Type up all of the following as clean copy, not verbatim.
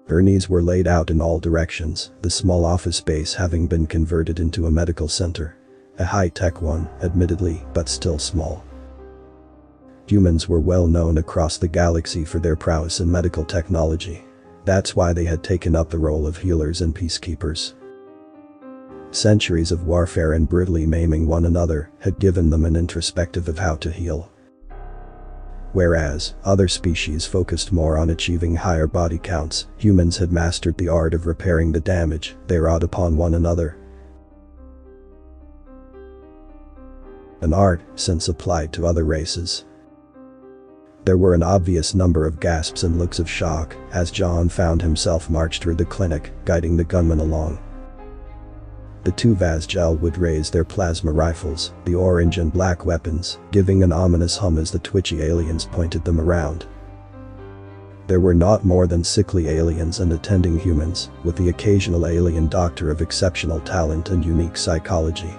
Gurneys were laid out in all directions, the small office space having been converted into a medical center. A high-tech one, admittedly, but still small. Humans were well known across the galaxy for their prowess in medical technology. That's why they had taken up the role of healers and peacekeepers. Centuries of warfare and brutally maiming one another had given them an introspective of how to heal. Whereas other species focused more on achieving higher body counts, humans had mastered the art of repairing the damage they wrought upon one another. An art since applied to other races. There were an obvious number of gasps and looks of shock as John found himself marched through the clinic, guiding the gunman along. The two Vazgel would raise their plasma rifles, the orange and black weapons, giving an ominous hum as the twitchy aliens pointed them around. There were not more than sickly aliens and attending humans, with the occasional alien doctor of exceptional talent and unique psychology.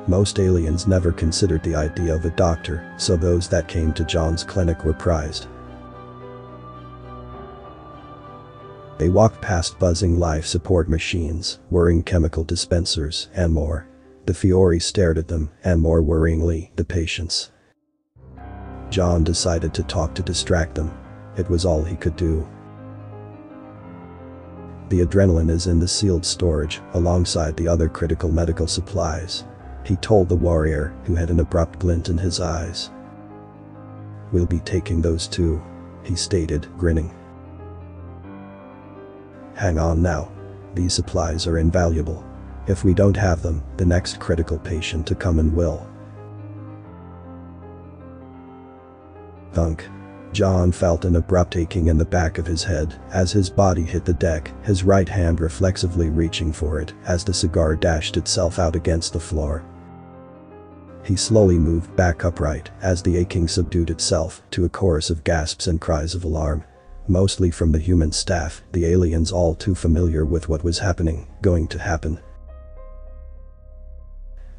Most aliens never considered the idea of a doctor, so those that came to John's clinic were prized. They walked past buzzing life support machines, whirring chemical dispensers, and more. The Fiori stared at them, and more worryingly, the patients. John decided to talk to distract them. It was all he could do. The adrenaline is in the sealed storage, alongside the other critical medical supplies, he told the warrior, who had an abrupt glint in his eyes. We'll be taking those too, he stated, grinning. Hang on now. These supplies are invaluable. If we don't have them, the next critical patient to come in will. Thunk. John felt an abrupt aching in the back of his head as his body hit the deck, his right hand reflexively reaching for it as the cigar dashed itself out against the floor. He slowly moved back upright as the aching subdued itself to a chorus of gasps and cries of alarm. Mostly from the human staff, the aliens all too familiar with what was going to happen.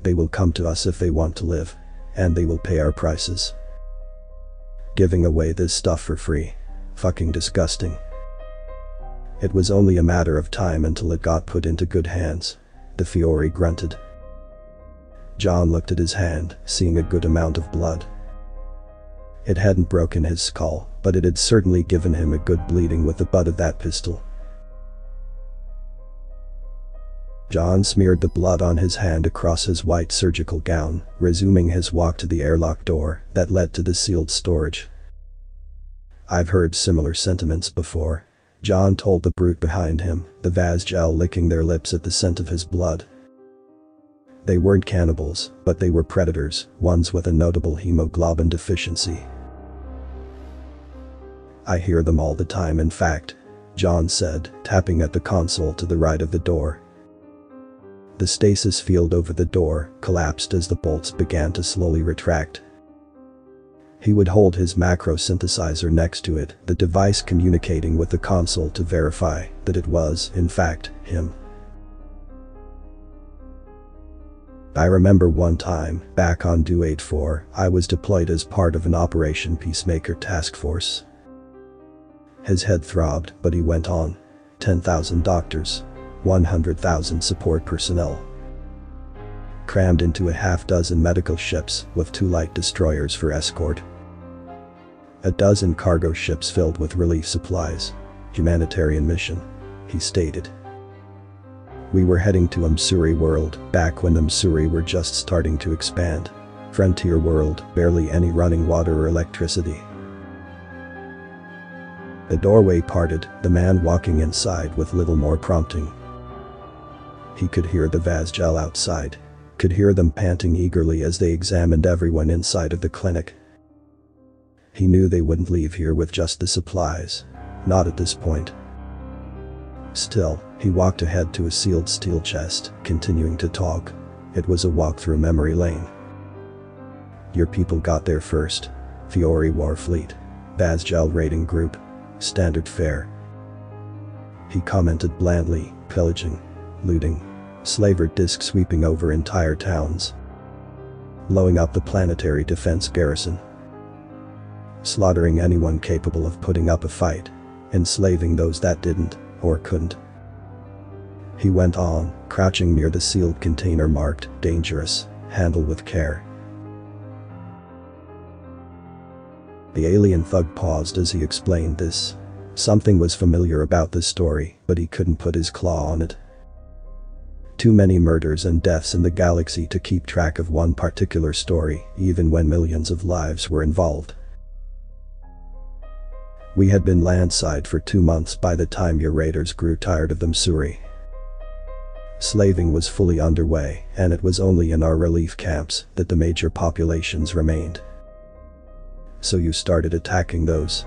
They will come to us if they want to live. And they will pay our prices. Giving away this stuff for free. Fucking disgusting. It was only a matter of time until it got put into good hands. The Fiori grunted. John looked at his hand, seeing a good amount of blood. It hadn't broken his skull, but it had certainly given him a good bleeding with the butt of that pistol. John smeared the blood on his hand across his white surgical gown, resuming his walk to the airlock door that led to the sealed storage. I've heard similar sentiments before, John told the brute behind him, the Vazgel licking their lips at the scent of his blood. They weren't cannibals, but they were predators, ones with a notable hemoglobin deficiency. I hear them all the time, in fact, John said, tapping at the console to the right of the door. The stasis field over the door collapsed as the bolts began to slowly retract. He would hold his macro synthesizer next to it, the device communicating with the console to verify that it was, in fact, him. I remember one time, back on Do 84, I was deployed as part of an Operation Peacemaker task force. His head throbbed, but he went on. 10,000 doctors. 100,000 support personnel. Crammed into a half-dozen medical ships with 2 light destroyers for escort. A dozen cargo ships filled with relief supplies. Humanitarian mission, he stated. We were heading to Msuri World, back when the Msuri were just starting to expand. Frontier world, barely any running water or electricity. The doorway parted, the man walking inside with little more prompting. He could hear the Vazgel outside, could hear them panting eagerly as they examined everyone inside of the clinic. He knew they wouldn't leave here with just the supplies. Not at this point. Still, he walked ahead to a sealed steel chest, continuing to talk. It was a walk through memory lane. Your people got there first. Fiori Warfleet. Vazgel raiding group. Standard fare. He commented blandly, pillaging, looting, slaver disc sweeping over entire towns. Blowing up the planetary defense garrison. Slaughtering anyone capable of putting up a fight. enslaving those that didn't, or couldn't. He went on, crouching near the sealed container marked, "Dangerous, handle with care." The alien thug paused as he explained this. Something was familiar about this story, but he couldn't put his claw on it. Too many murders and deaths in the galaxy to keep track of one particular story, even when millions of lives were involved. We had been landside for 2 months by the time your raiders grew tired of them, Suri. Slaving was fully underway, and it was only in our relief camps that the major populations remained. So you started attacking those.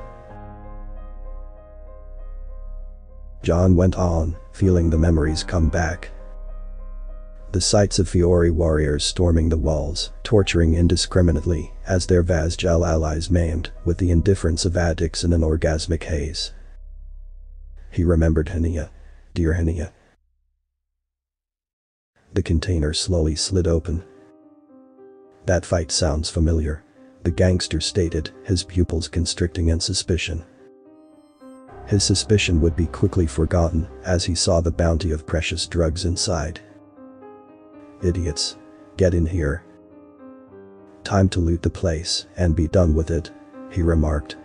John went on, feeling the memories come back. The sights of Fiori warriors storming the walls, torturing indiscriminately, as their Vazjal allies maimed, with the indifference of addicts in an orgasmic haze. He remembered Hania. Dear Hania. The container slowly slid open. That fight sounds familiar, the gangster stated, his pupils constricting in suspicion. His suspicion would be quickly forgotten as he saw the bounty of precious drugs inside. Idiots. Get in here. Time to loot the place and be done with it, he remarked.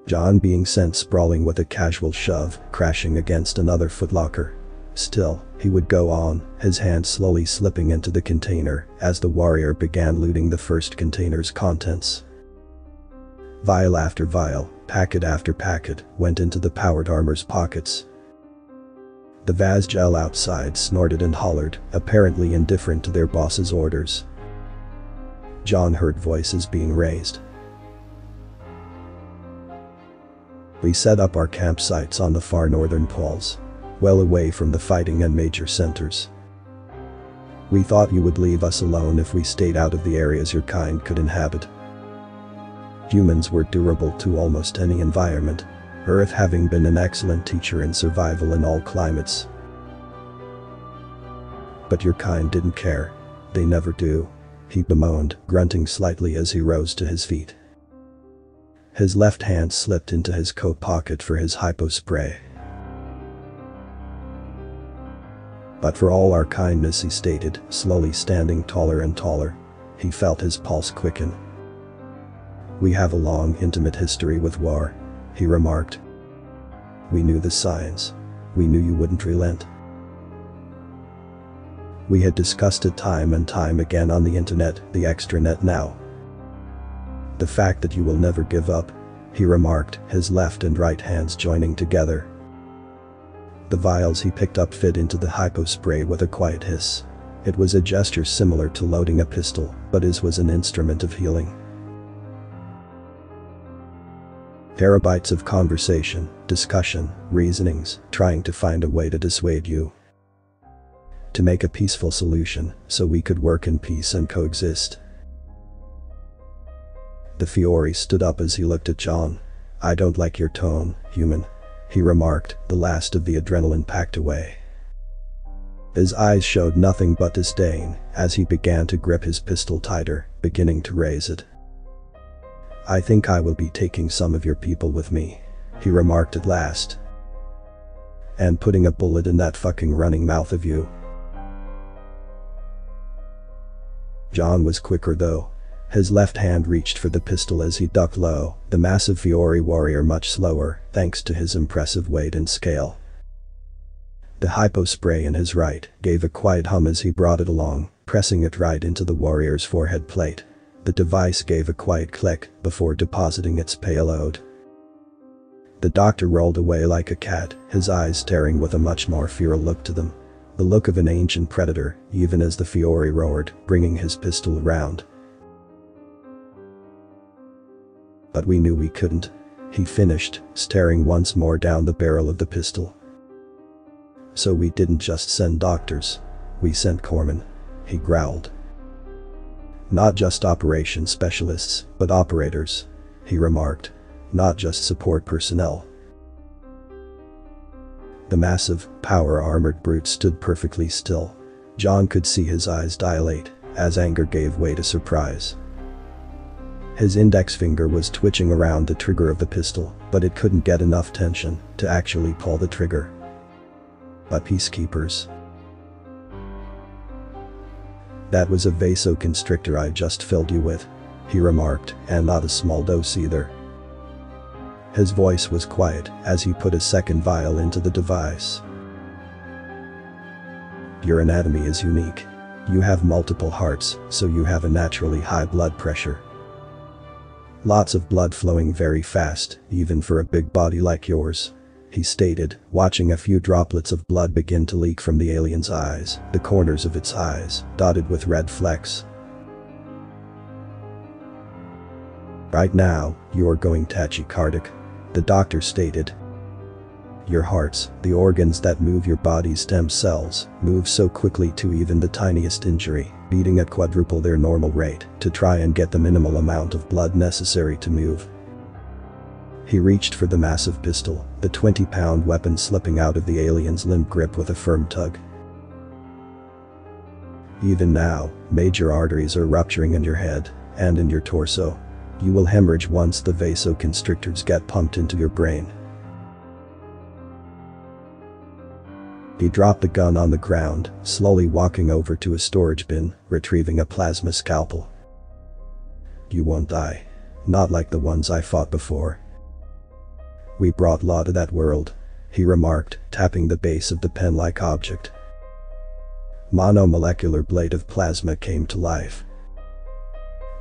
John being sent sprawling with a casual shove, crashing against another footlocker. Still, he would go on, his hand slowly slipping into the container as the warrior began looting the first container's contents. Vial after vial, packet after packet, went into the powered armor's pockets. The Vazjal outside snorted and hollered, apparently indifferent to their boss's orders. John heard voices being raised. We set up our campsites on the far northern poles, well away from the fighting and major centers. We thought you would leave us alone if we stayed out of the areas your kind could inhabit. Humans were durable to almost any environment, Earth having been an excellent teacher in survival in all climates. But your kind didn't care. They never do, he bemoaned, grunting slightly as he rose to his feet. His left hand slipped into his coat pocket for his hypo spray. But for all our kindness, he stated, slowly standing taller and taller. He felt his pulse quicken. We have a long, intimate history with war, he remarked. We knew the signs. We knew you wouldn't relent. We had discussed it time and time again on the internet, the extranet now. The fact that you will never give up, he remarked, his left and right hands joining together. The vials he picked up fit into the hypo spray with a quiet hiss. It was a gesture similar to loading a pistol, but his was an instrument of healing. Terabytes of conversation, discussion, reasonings, trying to find a way to dissuade you. To make a peaceful solution, so we could work in peace and coexist. The Fiori stood up as he looked at John. I don't like your tone, human, he remarked, the last of the adrenaline packed away. His eyes showed nothing but disdain as he began to grip his pistol tighter, beginning to raise it. I think I will be taking some of your people with me, he remarked at last. And putting a bullet in that fucking running mouth of you. John was quicker though. His left hand reached for the pistol as he ducked low, the massive Fiori warrior much slower, thanks to his impressive weight and scale. The hypo spray in his right gave a quiet hum as he brought it along, pressing it right into the warrior's forehead plate. The device gave a quiet click before depositing its payload. The doctor rolled away like a cat, his eyes staring with a much more feral look to them. The look of an ancient predator, even as the Fiori roared, bringing his pistol around. But we knew we couldn't, he finished, staring once more down the barrel of the pistol. So we didn't just send doctors. We sent corpsmen, he growled. Not just operation specialists, but operators, he remarked. Not just support personnel. The massive, power-armored brute stood perfectly still. John could see his eyes dilate as anger gave way to surprise. His index finger was twitching around the trigger of the pistol, but it couldn't get enough tension to actually pull the trigger. But peacekeepers. That was a vasoconstrictor I just filled you with, he remarked, and not a small dose either. His voice was quiet as he put a second vial into the device. Your anatomy is unique. You have multiple hearts, so you have a naturally high blood pressure. Lots of blood flowing very fast, even for a big body like yours, he stated, watching a few droplets of blood begin to leak from the alien's eyes, the corners of its eyes, dotted with red flecks. Right now, you're going tachycardic, the doctor stated. Your hearts, the organs that move your body's stem cells, move so quickly to even the tiniest injury, beating at quadruple their normal rate to try and get the minimal amount of blood necessary to move. He reached for the massive pistol, the 20-pound weapon slipping out of the alien's limp grip with a firm tug. Even now, major arteries are rupturing in your head and in your torso. You will hemorrhage once the vasoconstrictors get pumped into your brain. He dropped the gun on the ground, slowly walking over to a storage bin, retrieving a plasma scalpel. You won't die. Not like the ones I fought before. We brought law to that world, he remarked, tapping the base of the pen-like object. Monomolecular blade of plasma came to life.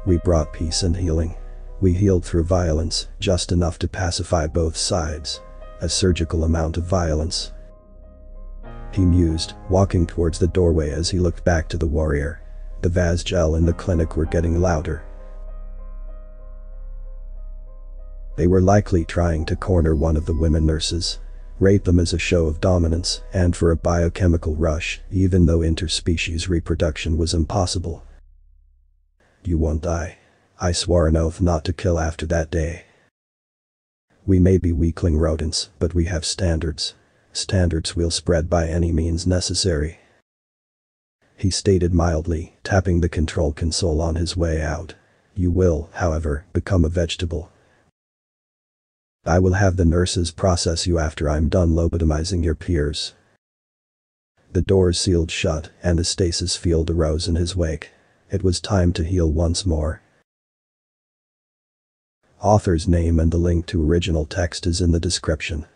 We brought peace and healing. We healed through violence, just enough to pacify both sides. A surgical amount of violence. He mused, walking towards the doorway as he looked back to the warrior. The Vazgel in the clinic were getting louder. They were likely trying to corner one of the women nurses. Rape them as a show of dominance and for a biochemical rush, even though interspecies reproduction was impossible. You won't die. I swore an oath not to kill after that day. We may be weakling rodents, but we have standards. Standards we'll spread by any means necessary. He stated mildly, tapping the control console on his way out. You will, however, become a vegetable. I will have the nurses process you after I'm done lobotomizing your peers. The doors sealed shut, and the stasis field arose in his wake. It was time to heal once more. Author's name and the link to original text is in the description.